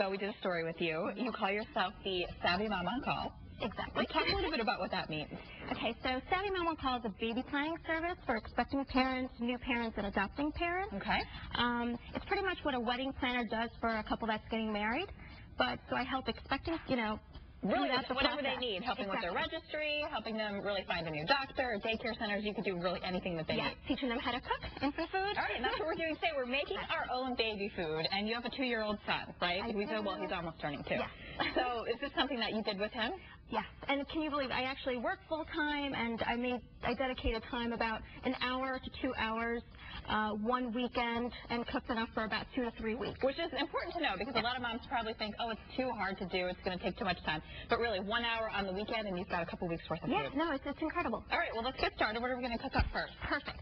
ago, we did a story with you. You call yourself the Savvy Mama on Call. Exactly. Talk a little bit about what that means. Okay, so Savvy Mama on Call is a baby planning service for expecting parents, new parents, and adopting parents. Okay. It's pretty much what a wedding planner does for a couple that's getting married. But so I help expectants, really whatever they need, helping with their Exactly. registry, helping them really find a new doctor, daycare centers. You could do really anything that they need. Teaching them how to cook infant food. All right, and that's what we're doing today. We're making our own baby food, and you have a 2-year-old son, right? Well, he's almost turning 2. Yes. So is this something that you did with him? Yes, and can you believe I actually work full-time, and I dedicated time about an hour to 2 hours one weekend, and cooked enough for about 2 to 3 weeks. Which is important to know, because a lot of moms probably think, oh, it's too hard to do, it's going to take too much time. But really, 1 hour on the weekend, and you've got a couple weeks worth of food. No, it's incredible. All right, well, let's get started. What are we going to cook up first? Perfect.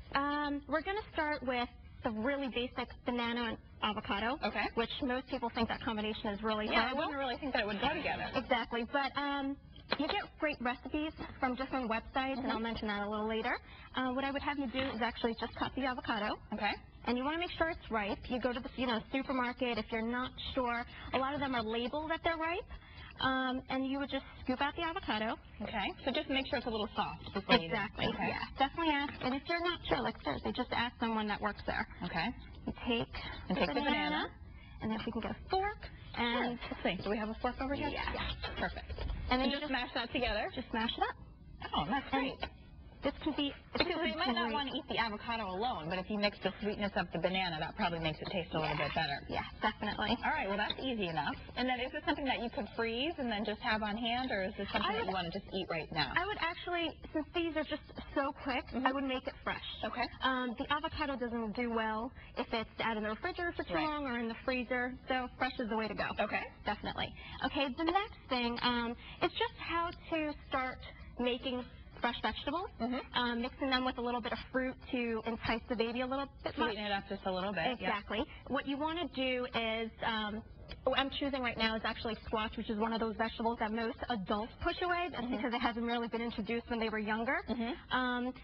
We're going to start with the really basic banana and avocado, which most people think that combination is really I terrible. wouldn't really think that it would go together. Exactly, but you get great recipes from different websites, and I'll mention that a little later. What I would have you do is actually just cut the avocado. Okay. And you want to make sure it's ripe. You go to the supermarket. If you're not sure, a lot of them are labeled that they're ripe. And you would just scoop out the avocado. Okay. So just make sure it's a little soft before you Exactly. Okay. Yeah. Definitely ask. And if you're not sure, like seriously, just ask someone that works there. Okay. You take the banana, and then if we can get a fork. And let's see. Do we have a fork over here? Yeah. Perfect. And then you just smash that together. Just smash it up. Oh, that's great. This can be. Because you might not want to eat the avocado alone, but if you mix the sweetness of the banana, that probably makes it taste a little bit better. Yeah, definitely. All right, well, that's easy enough. And then is this something that you could freeze and then just have on hand, or is this something that you want to just eat right now? I would actually, since these are just so quick, I would make it fresh. Okay. The avocado doesn't do well if it's out in the refrigerator for too long or in the freezer, so fresh is the way to go. Okay. Definitely. Okay, the next thing is just how to start making fresh vegetables, mixing them with a little bit of fruit to entice the baby a little bit more. Sweeten it up just a little bit. Exactly. Yep. What you want to do is, what I'm choosing right now is actually squash, which is one of those vegetables that most adults push away. That's because it hasn't really been introduced when they were younger.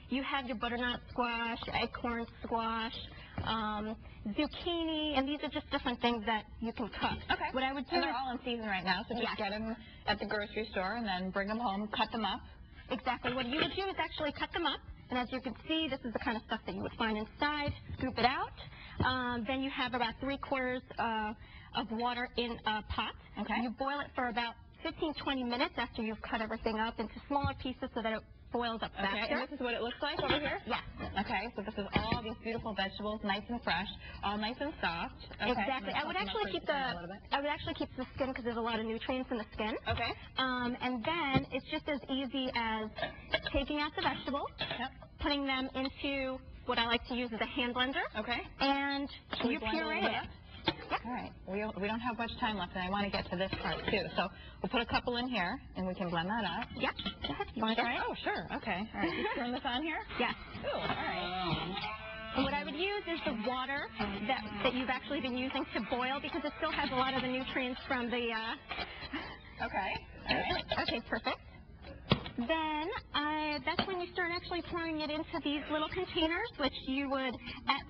You have your butternut squash, acorn squash, zucchini, and these are just different things that you can cook. Okay. What I would do and they're all in season right now, so just get them at the grocery store and then bring them home, cut them up. Exactly. What you would do is actually cut them up, and as you can see, this is the kind of stuff that you would find inside. Scoop it out. Then you have about 3/4 of water in a pot. Okay. You boil it for about 15-20 minutes after you've cut everything up into smaller pieces so that it boils up faster. Okay, and this is what it looks like over here? Yes. Okay, so this is all these beautiful vegetables, nice and fresh, all nice and soft. Okay. Exactly. I would actually keep the skin because there's a lot of nutrients in the skin. Okay. And then it's just as easy as taking out the vegetables, putting them into what I like to use as a hand blender. Okay. And you puree it. All right. We don't have much time left, and I want to get to this part, too. So we'll put a couple in here, and we can blend that up. Yep. You want to try it? Oh, sure. Okay. All right. Just turn this on here? Yes. Ooh, all right. And what I would use is the water that you've actually been using to boil, because it still has a lot of the nutrients from the... Okay. All right. Okay, perfect. Then that's when you start actually pouring it into these little containers, which you would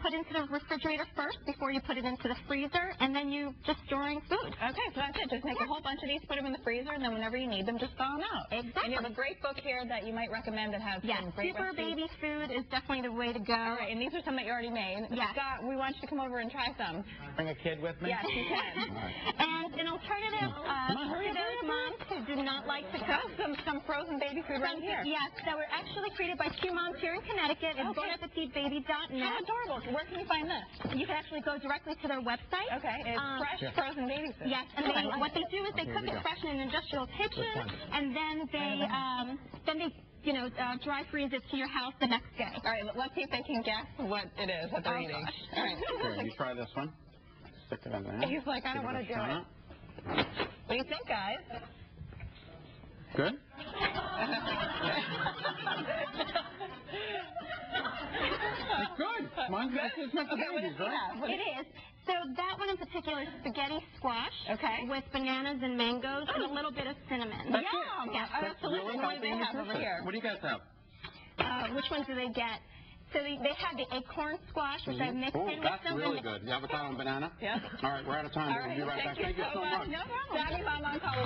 put into the refrigerator first before you put it into the freezer, and then you just storing food. Okay, so that's it. Just make a whole bunch of these, put them in the freezer, and then whenever you need them, just thaw them out. Exactly. And you have a great book here that you might recommend that has some great Super recipes. Baby Food is definitely the way to go. All right, and these are some that you already made. Yes. Scott, we want you to come over and try some. Bring a kid with me? Yes, you can. And an alternative for those moms who do not like to cook. Some frozen baby food right here. Yes, that were actually created by 2 moms here in Connecticut at bonappetitbaby.net. How adorable. Where can you find this? You can actually go directly to their website. Okay, it's fresh frozen baby food. Yes, and what they do is they cook it fresh in an industrial kitchen, and then they dry freeze it to your house the next day. All right, let's see if they can guess what it is that they're eating. Gosh. All right. Here, you try this one. Stick it in there. He's like, I don't want to do it. What do you think, guys? Good? It's good. Mine's good. It's meant for babies, right? It is. So that one in particular is spaghetti squash with bananas and mangoes and a little bit of cinnamon. Yum! Yes, absolutely. What do they have over here? What do you guys have? Which ones do they get? So they have the acorn squash, which I mixed in with that's some. really good. The avocado and banana? Yeah. All right, we're out of time. All right. We'll be right back. Thank you so much. No problem. Savvy Mom Oncology.